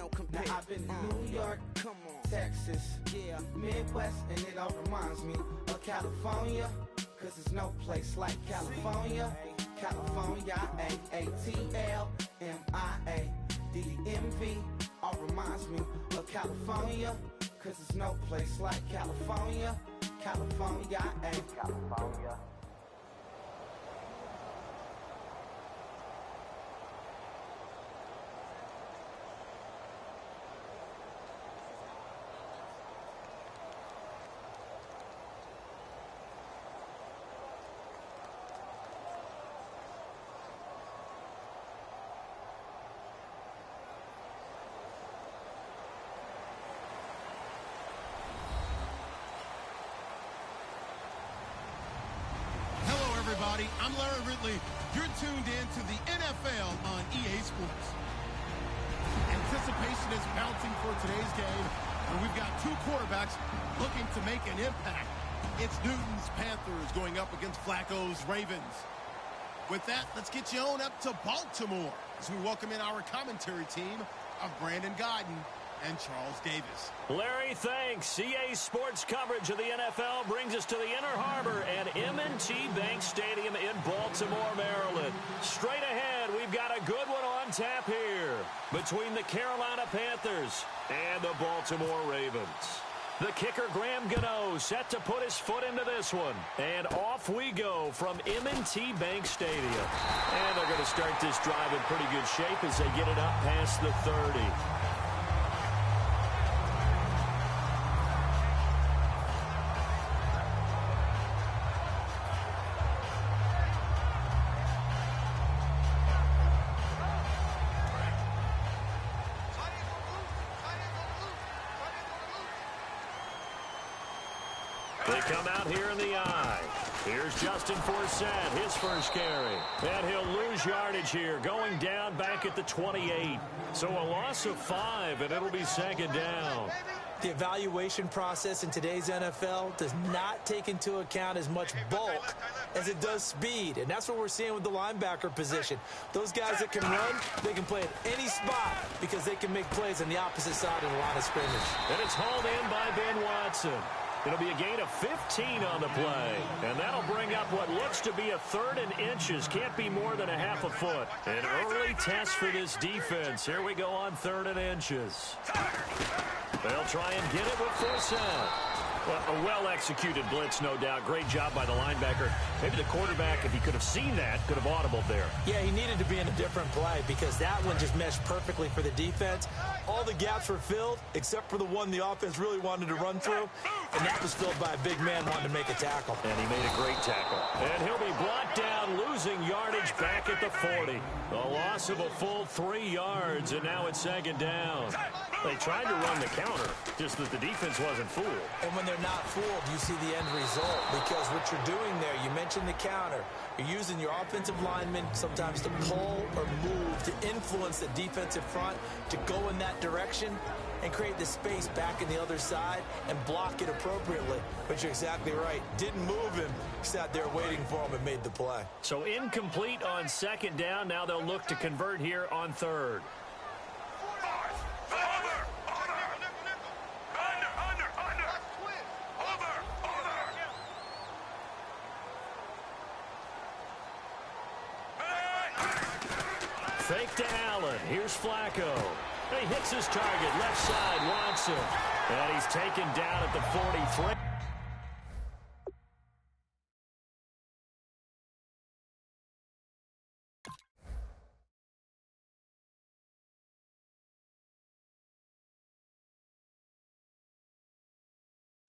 don't compare. Now I've been to New York, come on, Texas, yeah, Midwest, and it all reminds me of California, cause there's no place like California. California, A-A-T-L-M-I-A-D-D-M-V, all reminds me of California, cause there's no place like California. California, California. I'm Larry Ridley. You're tuned in to the NFL on EA Sports. Anticipation is mounting for today's game, and we've got two quarterbacks looking to make an impact. It's Newton's Panthers going up against Flacco's Ravens. With that, let's get you on up to Baltimore as we welcome in our commentary team of Brandon Godden and Charles Davis. Larry, thanks. EA Sports coverage of the NFL brings us to the Inner Harbor at M&T Bank Stadium in Baltimore, Maryland. Straight ahead, we've got a good one on tap here between the Carolina Panthers and the Baltimore Ravens. The kicker, Graham Gano, set to put his foot into this one. And off we go from M&T Bank Stadium. And they're going to start this drive in pretty good shape as they get it up past the 30. They come out here in the eye. Here's Justin Forsett, his first carry. And he'll lose yardage here, going down back at the 28. So a loss of 5, and it'll be second down. The evaluation process in today's NFL does not take into account as much bulk as it does speed. And that's what we're seeing with the linebacker position. Those guys that can run, they can play at any spot because they can make plays on the opposite side of the line of scrimmage. And it's hauled in by Ben Watson. It'll be a gain of 15 on the play. And that'll bring up what looks to be a 3rd and inches. Can't be more than a half a foot. An early test for this defense. Here we go on 3rd and inches. They'll try and get it with Francell. Well, a well-executed blitz, no doubt. Great job by the linebacker. Maybe the quarterback, if he could have seen that, could have audibled there. Yeah, he needed to be in a different play because that one just meshed perfectly for the defense. All the gaps were filled except for the one the offense really wanted to run through, and that was filled by a big man wanting to make a tackle. And he made a great tackle. And he'll be brought down, losing yardage back at the 40. A loss of a full 3 yards, and now it's second down. They tried to run the counter, just that the defense wasn't fooled. And when they're not fooled, you see the end result because what you're doing there, you mentioned the counter. You're using your offensive linemen sometimes to pull or move to influence the defensive front to go in that direction and create the space back in the other side and block it appropriately. But you're exactly right. Didn't move him. Sat there waiting for him and made the play. So incomplete on second down. Now they'll look to convert here on 3rd. Fake to Allen. Here's Flacco. He hits his target. Left side, Watson. And he's taken down at the 43.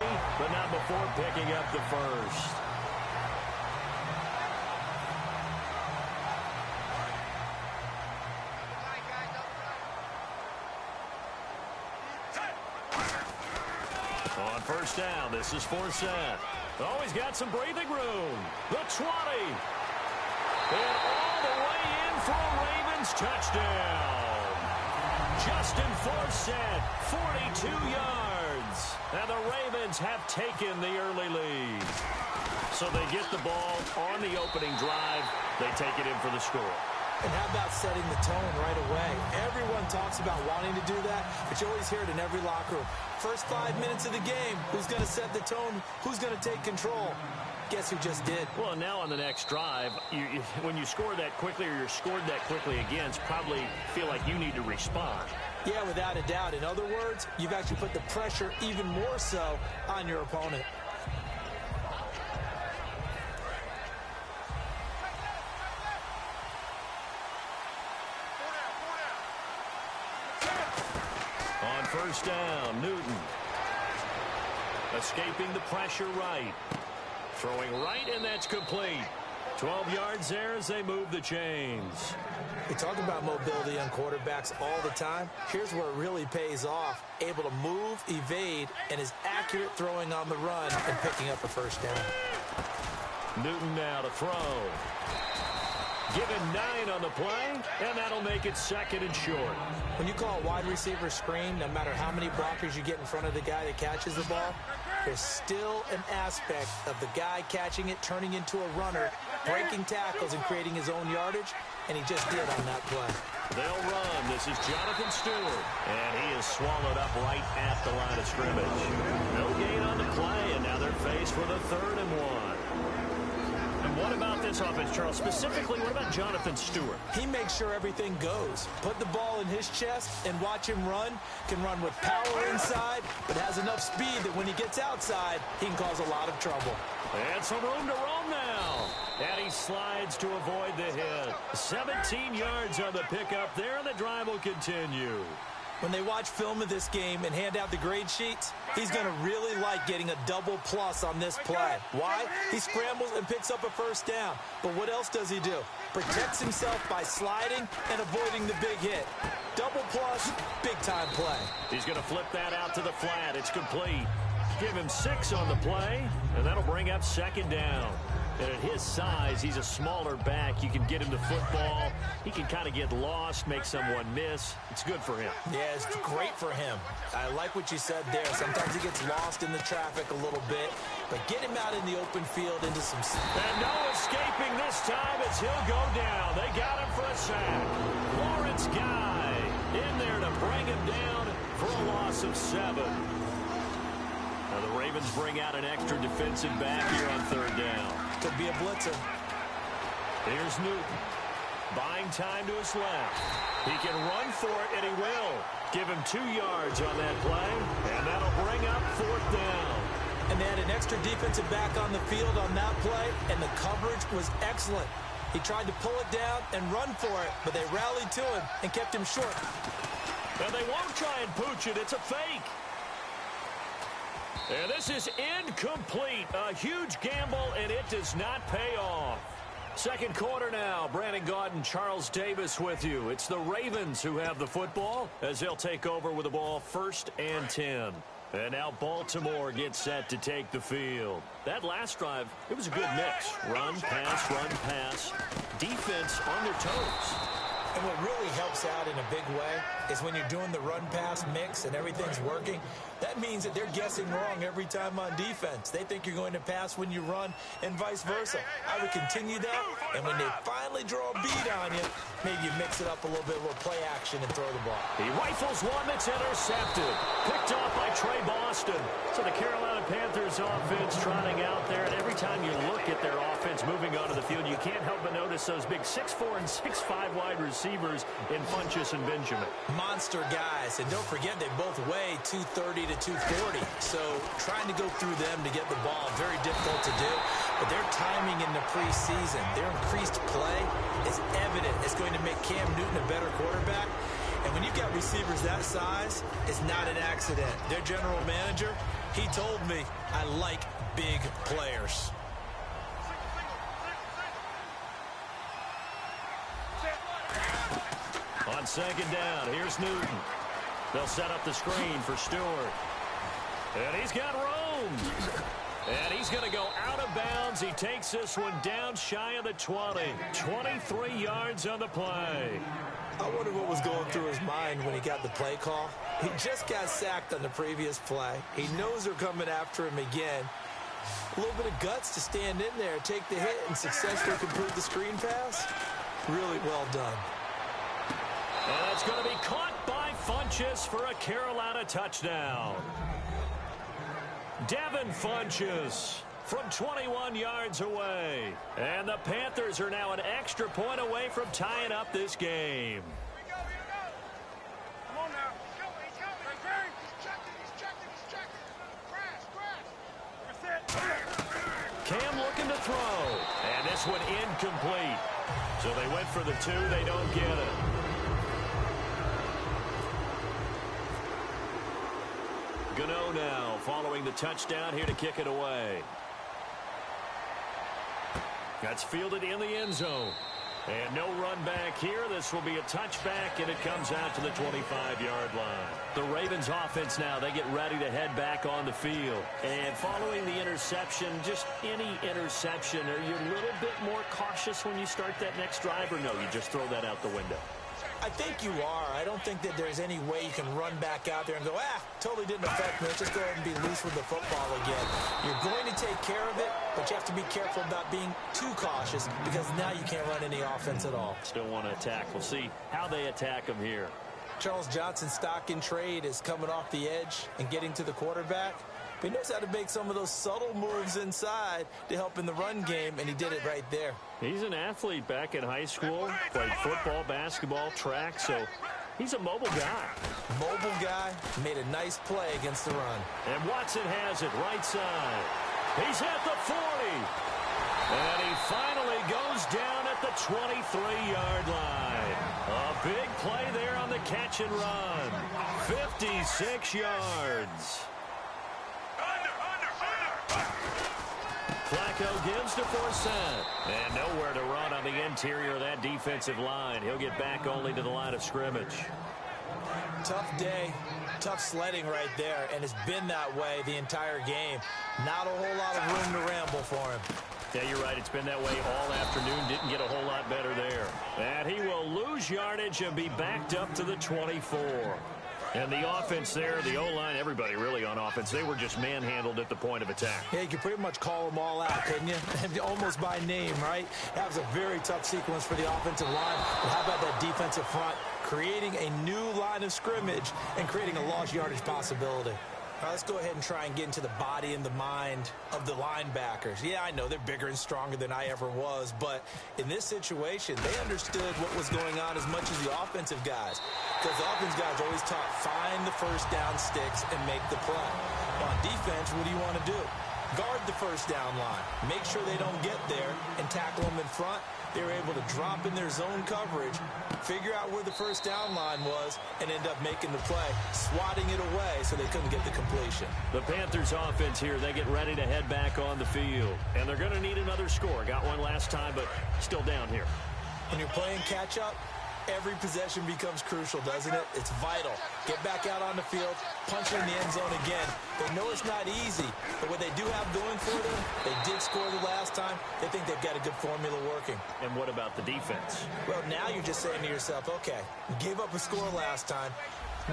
But not before picking up the first. On first down, this is Forsett. Oh, he's got some breathing room. The 20. And all the way in for a Ravens touchdown. Justin Forsett, 42 yards. And the Ravens have taken the early lead. So they get the ball on the opening drive. They take it in for the score. And how about setting the tone right away? Everyone talks about wanting to do that, but you always hear it in every locker room. First 5 minutes of the game, who's going to set the tone? Who's going to take control? Guess who just did? Well, now on the next drive, when you score that quickly or you're scored that quickly against, probably feel like you need to respond. Yeah, without a doubt. In other words, you've actually put the pressure even more so on your opponent. On first down, Newton. Escaping the pressure right. Throwing right, and that's complete. 12 yards there as they move the chains. We talk about mobility on quarterbacks all the time. Here's where it really pays off. Able to move, evade, and is accurate throwing on the run and picking up a first down. Newton now to throw. Given 9 on the play, and that'll make it second and short. When you call a wide receiver screen, no matter how many blockers you get in front of the guy that catches the ball, there's still an aspect of the guy catching it, turning into a runner, breaking tackles and creating his own yardage, and he just did on that play. They'll run. This is Jonathan Stewart, and he is swallowed up right at the line of scrimmage. No gain on the play, and now they're faced with a 3rd and 1. And what about this offense, Charles? Specifically, what about Jonathan Stewart? He makes sure everything goes. Put the ball in his chest and watch him run. Can run with power inside, but has enough speed that when he gets outside, he can cause a lot of trouble. And some room to roam now. And he slides to avoid the hit. 17 yards on the pickup there, and the drive will continue. When they watch film of this game and hand out the grade sheets, he's going to really like getting a double plus on this play. Why? He scrambles and picks up a first down. But what else does he do? Protects himself by sliding and avoiding the big hit. Double plus, big-time play. He's going to flip that out to the flat. It's complete. Give him 6 on the play, and that'll bring up second down. And at his size, he's a smaller back. You can get him the football. He can kind of get lost, make someone miss. It's good for him. Yeah, it's great for him. I like what you said there. Sometimes he gets lost in the traffic a little bit. But get him out in the open field into some... And no escaping this time as he'll go down. They got him for a sack. Lawrence Guy in there to bring him down for a loss of 7. Now the Ravens bring out an extra defensive back here on 3rd down. Could be a blitzer. Here's Newton. Buying time to his left. He can run for it, and he will. Give him 2 yards on that play, and that'll bring up 4th down. And they had an extra defensive back on the field on that play, and the coverage was excellent. He tried to pull it down and run for it, but they rallied to him and kept him short. And they won't try and pooch it. It's a fake. And this is incomplete. A huge gamble, and it does not pay off. Second quarter now. Brandon Gaudin, Charles Davis with you. It's the Ravens who have the football as they'll take over with the ball 1st and 10. And now Baltimore gets set to take the field. That last drive, it was a good mix. Run, pass, defense on their toes. And what really helps out in a big way is when you're doing the run-pass mix and everything's working, that means that they're guessing wrong every time on defense. They think you're going to pass when you run and vice versa. I would continue that, and when they finally draw a beat on you, maybe you mix it up a little bit, a little play action and throw the ball. He rifles one that's intercepted. Picked off by Trey Boston. So the Carolina Panthers offense trotting out there, and every time you look at their offense moving onto the field, you can't help but notice those big 6'4" and 6'5" wide receivers in Funchess and Benjamin. Monster guys, and don't forget they both weigh 230 to 240, so trying to go through them to get the ball, very difficult to do, but their timing in the preseason, their increased play is evident. It's going to make Cam Newton a better quarterback, and when you've got receivers that size, it's not an accident. Their general manager, he told me, I like big players. On second down, here's Newton. They'll set up the screen for Stewart. And he's got room. And he's going to go out of bounds. He takes this one down shy of the 20. 23 yards on the play. I wonder what was going through his mind when he got the play call. He just got sacked on the previous play. He knows they're coming after him again. A little bit of guts to stand in there, take the hit, and successfully complete the screen pass. Really well done. And it's going to be caught by Funchess for a Carolina touchdown. Devin Funchess from 21 yards away. And the Panthers are now an extra point away from tying up this game. Come on now. He's coming. He's checking. Crash. Cam looking to throw. And this one incomplete. So they went for the 2. They don't get it. Gano now following the touchdown here to kick it away. That's fielded in the end zone. And no run back here. This will be a touchback, and it comes out to the 25-yard line. The Ravens offense now, they get ready to head back on the field. And following the interception, just any interception, are you a little bit more cautious when you start that next drive, or no, you just throw that out the window? I think you are. I don't think that there's any way you can run back out there and go, totally didn't affect me. Let's just go ahead and be loose with the football again. You're going to take care of it, but you have to be careful about being too cautious because now you can't run any offense at all. Still want to attack. We'll see how they attack them here. Charles Johnson's stock in trade is coming off the edge and getting to the quarterback. But he knows how to make some of those subtle moves inside to help in the run game, and he did it right there. He's an athlete back in high school, played football, basketball, track, so he's a mobile guy. Mobile guy, made a nice play against the run. And Watson has it right side. He's at the 40. And he finally goes down at the 23-yard line. A big play there on the catch and run. 56 yards. Flacco gives to Francell. And nowhere to run on the interior of that defensive line. He'll get back only to the line of scrimmage. Tough day, tough sledding right there, and it's been that way the entire game. Not a whole lot of room to ramble for him. Yeah, you're right. It's been that way all afternoon. Didn't get a whole lot better there. And he will lose yardage and be backed up to the 24. And the offense there, the O-line, everybody really on offense, they were just manhandled at the point of attack. Yeah, you could pretty much call them all out, couldn't you? Almost by name, right? That was a very tough sequence for the offensive line. But how about that defensive front creating a new line of scrimmage and creating a lost yardage possibility? All right, let's go ahead and try and get into the body and the mind of the linebackers. Yeah, I know they're bigger and stronger than I ever was, but in this situation, they understood what was going on as much as the offensive guys. Because the offensive guys always taught, find the first down sticks and make the play. On defense, what do you want to do? Guard the first down line. Make sure they don't get there and tackle them in front. They were able to drop in their zone coverage, figure out where the first down line was, and end up making the play, swatting it away so they couldn't get the completion. The Panthers offense here, they get ready to head back on the field. And they're going to need another score. Got one last time, but still down here. When you're playing catch-up, every possession becomes crucial, doesn't it? It's vital. Get back out on the field, punch in the end zone again. They know it's not easy, but what they do have going for them, they did score the last time. They think they've got a good formula working. And what about the defense? Well, now you're just saying to yourself, okay, we gave up a score last time.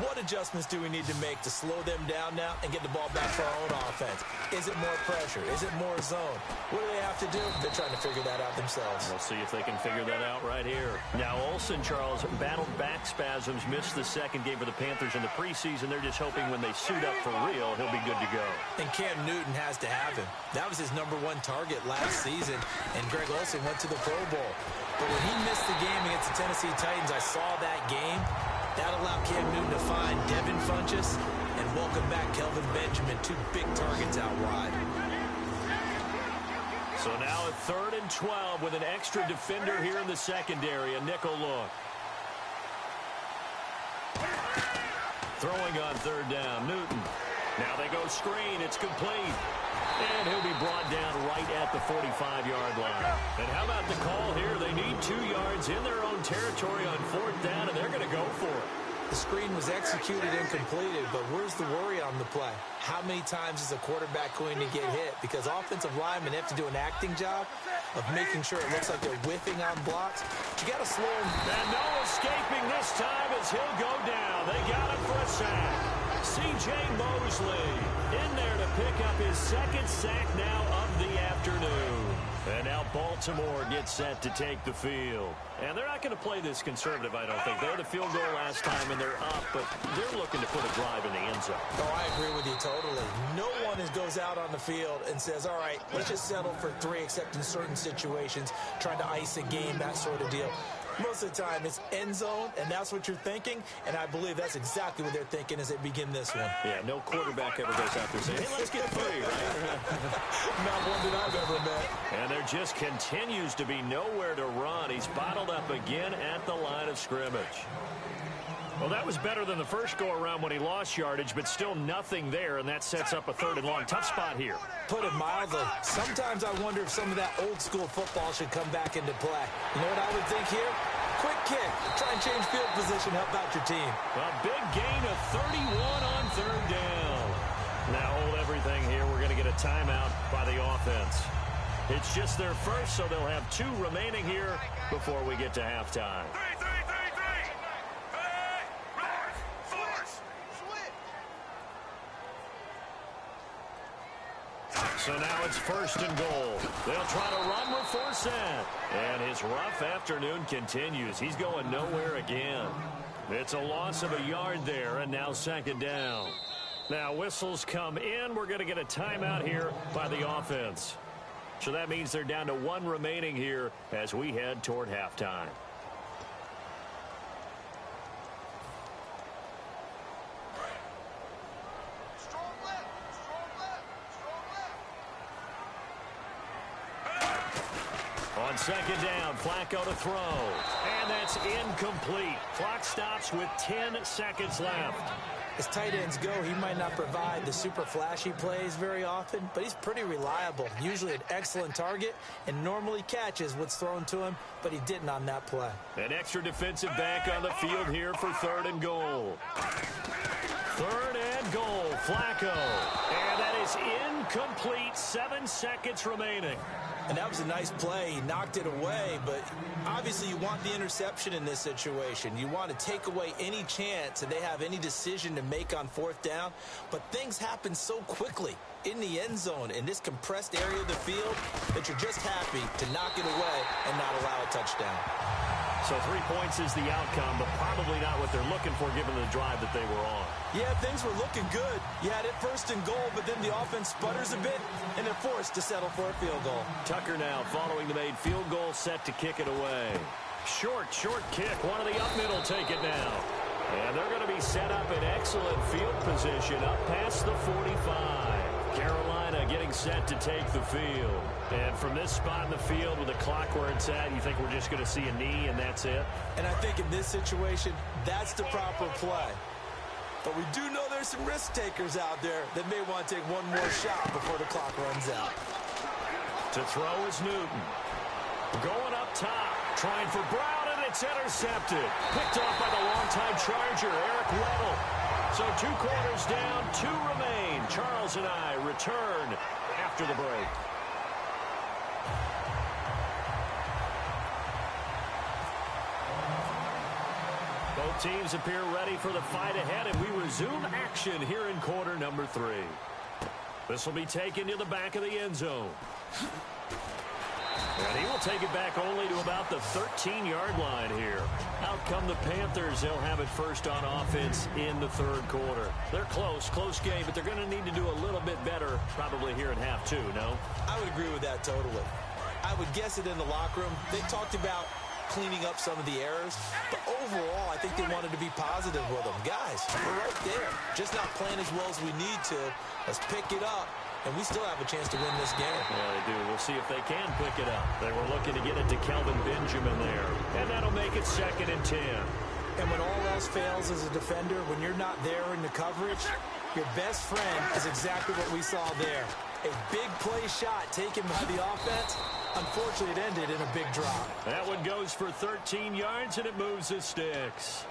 What adjustments do we need to make to slow them down now and get the ball back for our own offense? Is it more pressure? Is it more zone? What do they have to do? They're trying to figure that out themselves. We'll see if they can figure that out right here. Now, Olsen, Charles, battled back spasms, missed the second game for the Panthers in the preseason. They're just hoping when they suit up for real, he'll be good to go. And Cam Newton has to have him. That was his #1 target last season, and Greg Olsen went to the Pro Bowl. But when he missed the game against the Tennessee Titans, I saw that game. That allowed Cam Newton to find Devin Funchess and welcome back Kelvin Benjamin, 2 big targets out wide. So now a 3rd and 12 with an extra defender here in the secondary, a nickel look. Throwing on 3rd down, Newton. Now they go screen, it's complete. And he'll be brought down right at the 45-yard line. And how about the call here? They need 2 yards in their own territory on 4th down, and they're going to go for it. The screen was executed and completed, but where's the worry on the play? How many times is a quarterback going to get hit? Because offensive linemen have to do an acting job of making sure it looks like they're whiffing on blocks. But you got to slow him. And no escaping this time as he'll go down. They got him for a sack. C.J. C.J. Mosley in there to pick up his second sack now of the afternoon. And now Baltimore gets set to take the field. And they're not going to play this conservative, I don't think. They had a field goal last time, and they're up, but they're looking to put a drive in the end zone. Oh, I agree with you totally. No one goes out on the field and says, all right, let's just settle for 3, except in certain situations, trying to ice a game, that sort of deal. Most of the time, it's end zone, and that's what you're thinking, and I believe that's exactly what they're thinking as they begin this one. Yeah, no quarterback ever goes out there saying, hey, let's get 3, right? Not one that I've ever met. And there just continues to be nowhere to run. He's bottled up again at the line of scrimmage. Well, that was better than the first go-around when he lost yardage, but still nothing there, and that sets up a 3rd and long. Tough spot here. Put it mildly, sometimes I wonder if some of that old-school football should come back into play. You know what I would think here? Quick kick. Try and change field position, help out your team. A big gain of 31 on 3rd down. Now hold everything here. We're going to get a timeout by the offense. It's just their first, so they'll have 2 remaining here before we get to halftime. So now it's 1st and goal. They'll try to run with Francell. And his rough afternoon continues. He's going nowhere again. It's a loss of a yard there, and now 2nd down. Now whistles come in. We're going to get a timeout here by the offense. So that means they're down to 1 remaining here as we head toward halftime. On 2nd down, Flacco to throw. And that's incomplete. Clock stops with 10 seconds left. As tight ends go, he might not provide the super flashy plays very often, but he's pretty reliable. Usually an excellent target and normally catches what's thrown to him, but he didn't on that play. An extra defensive back on the field here for 3rd and goal. 3rd and goal, Flacco. And that is incomplete. 7 seconds remaining. And that was a nice play. He knocked it away, but obviously you want the interception in this situation. You want to take away any chance that they have any decision to make on 4th down, but things happen so quickly in the end zone in this compressed area of the field that you're just happy to knock it away and not allow a touchdown. So 3 points is the outcome, but probably not what they're looking for given the drive that they were on. Yeah, things were looking good. You had it 1st and goal, but then the offense sputters a bit, and they're forced to settle for a field goal. Tucker now following the made field goal, set to kick it away. Short kick. One of the up middle take it now. And they're going to be set up in excellent field position up past the 45. Carolina getting set to take the field. And from this spot in the field with the clock where it's at, you think we're just going to see a knee and that's it? And I think in this situation, that's the proper play. But we do know there's some risk takers out there that may want to take one more shot before the clock runs out. To throw is Newton. Going up top, trying for Brown, and it's intercepted. Picked off by the longtime Charger, Eric Weddle. So 2 quarters down, 2 remain. Charles and I return after the break. Both teams appear ready for the fight ahead, and we resume action here in quarter number 3. This will be taken to the back of the end zone. And he will take it back only to about the 13-yard line here. Out come the Panthers. They'll have it first on offense in the 3rd quarter. They're close game, but they're going to need to do a little bit better probably here in half 2, no? I would agree with that totally. I would guess it in the locker room. They talked about cleaning up some of the errors, but overall, I think they wanted to be positive with them. Guys, we're right there. Just not playing as well as we need to. Let's pick it up. And we still have a chance to win this game. Yeah, they do. We'll see if they can pick it up. They were looking to get it to Kelvin Benjamin there. And that'll make it 2nd and 10. And when all else fails as a defender, when you're not there in the coverage, your best friend is exactly what we saw there. A big play shot taken by the offense. Unfortunately, it ended in a big drop. That one goes for 13 yards, and it moves the sticks.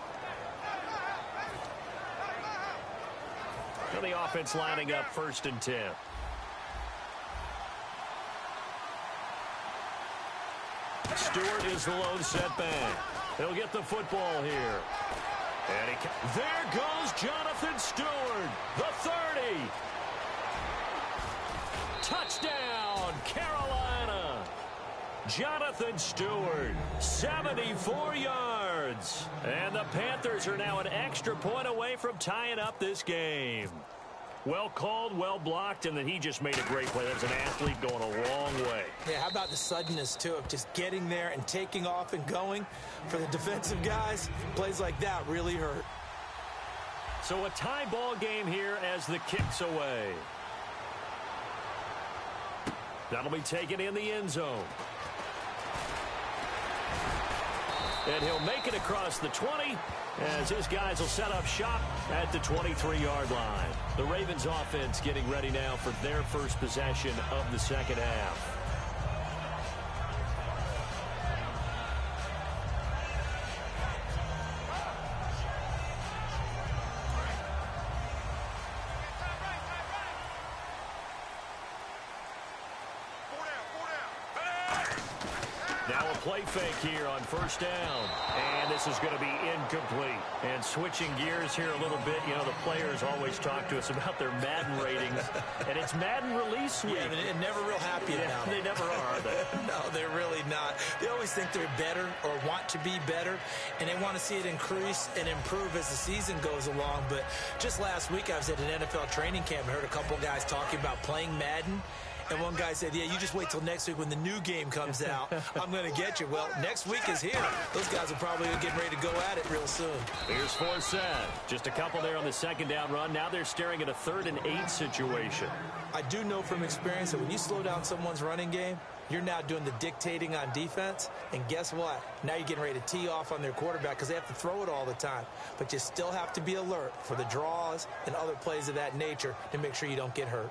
And the offense lining up 1st and 10. Stewart is the lone setback. He'll get the football here. And there goes Jonathan Stewart, the Touchdown, Carolina. Jonathan Stewart, 74 yards. And the Panthers are now an extra point away from tying up this game. Well called, well blocked, and then he just made a great play. That's an athlete going a long way. Yeah, how about the suddenness, too, of just getting there and taking off and going? For the defensive guys, plays like that really hurt. So a tie ball game here as the kick's away. That'll be taken in the end zone. And he'll make it across the 20 as his guys will set up shop at the 23-yard line. The Ravens offense getting ready now for their first possession of the second half. Now a play fake here on first down. And this is going to be incomplete. And switching gears here a little bit, you know, the players always talk to us about their Madden ratings. And it's Madden release week. Yeah, they're never real happy about it. They never are they? No, they're really not. They always think they're better or want to be better, and they want to see it increase and improve as the season goes along. But just last week, I was at an NFL training camp and heard a couple guys talking about playing Madden. And one guy said, yeah, you just wait till next week when the new game comes out. I'm going to get you. Well, next week is here. Those guys are probably getting ready to go at it real soon. Here's Francell. Just a couple there on the second down run. Now they're staring at a 3rd and 8 situation. I do know from experience that when you slow down someone's running game, you're now doing the dictating on defense. And guess what? Now you're getting ready to tee off on their quarterback because they have to throw it all the time. But you still have to be alert for the draws and other plays of that nature to make sure you don't get hurt.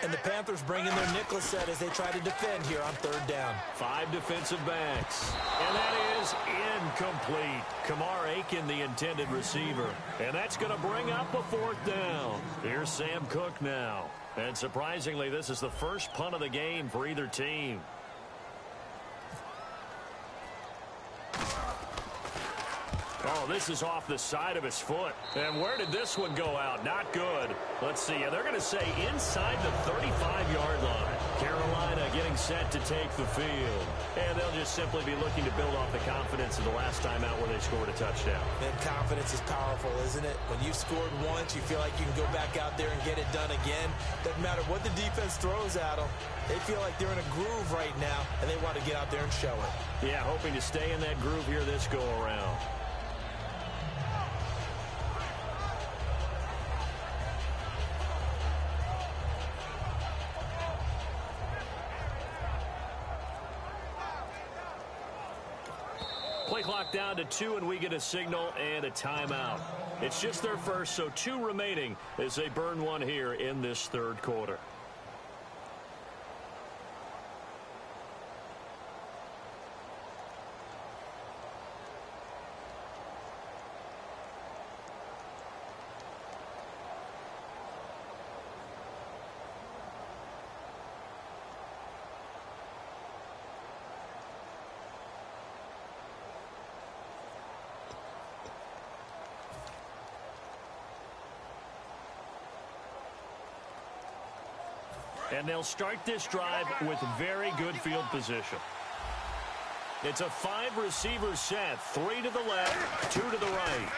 And the Panthers bring in their nickel set as they try to defend here on 3rd down. 5 defensive backs. And that is incomplete. Kamar Aiken, the intended receiver. And that's going to bring up a 4th down. Here's Sam Cook now. And surprisingly, this is the first punt of the game for either team. Oh, this is off the side of his foot. And where did this one go out? Not good. Let's see. They're going to say inside the 35-yard line. Carolina getting set to take the field. And they'll just simply be looking to build off the confidence of the last time out where they scored a touchdown. And confidence is powerful, isn't it? When you've scored once, you feel like you can go back out there and get it done again. Doesn't matter what the defense throws at them. They feel like they're in a groove right now, and they want to get out there and show it. Yeah, hoping to stay in that groove here this go-around. Play clock down to 2, and we get a signal and a timeout. It's just their first, so 2 remaining as they burn one here in this 3rd quarter. And they'll start this drive with very good field position. It's a 5-receiver set. 3 to the left, 2 to the right.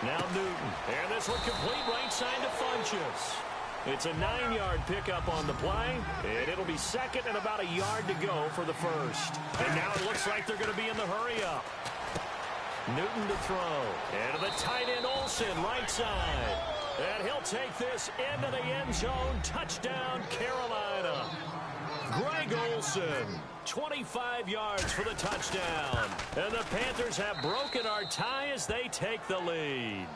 Now Newton. And this one complete right side to Funchess. It's a 9-yard pickup on the play. And it'll be 2nd and about a yard to go for the first. And now it looks like they're going to be in the hurry-up. Newton to throw. And to the tight end Olsen, right side. And he'll take this into the end zone. Touchdown, Carolina. Greg Olsen, 25 yards for the touchdown. And the Panthers have broken our tie as they take the lead.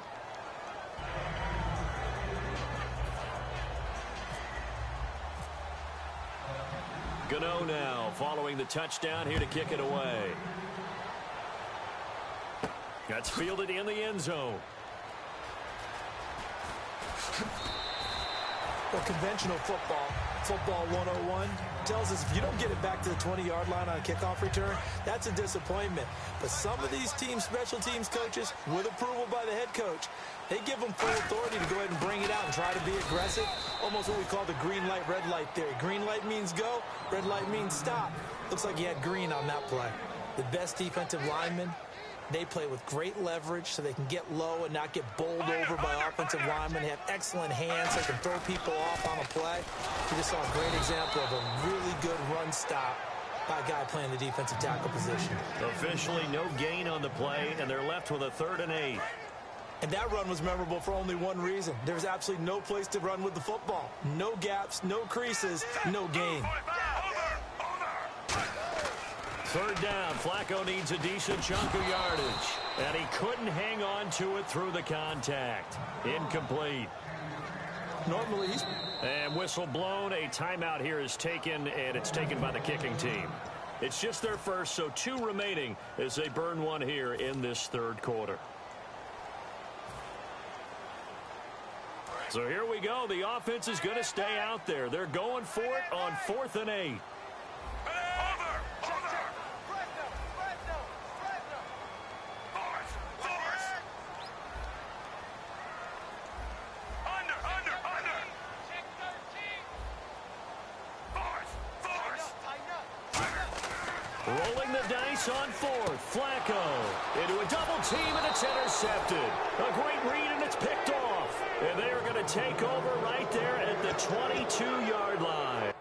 Gano now following the touchdown here to kick it away. That's fielded in the end zone. Well, conventional football, football 101, tells us if you don't get it back to the 20-yard line on a kickoff return, that's a disappointment. But some of these special teams coaches, with approval by the head coach, they give them full authority to go ahead and bring it out and try to be aggressive, almost what we call the green light, red light theory. Green light means go, red light means stop. Looks like he had green on that play. The best defensive linemen, they play with great leverage so they can get low and not get bowled over by offensive linemen. They have excellent hands so they can throw people off on a play. You just saw a great example of a really good run stop by a guy playing the defensive tackle position. Officially no gain on the play, and they're left with a 3rd and 8. And that run was memorable for only one reason. There's absolutely no place to run with the football. No gaps, no creases, no gain. 3rd down. Flacco needs a decent chunk of yardage. And he couldn't hang on to it through the contact. Incomplete. Normally he's... And whistle blown. A timeout here is taken, and it's taken by the kicking team. It's just their first, so 2 remaining as they burn one here in this 3rd quarter. So here we go. The offense is going to stay out there. They're going for it on 4th and 8. Rolling the dice on 4th. Flacco into a double team, and it's intercepted. A great read, and it's picked off. And they are going to take over right there at the 22-yard line.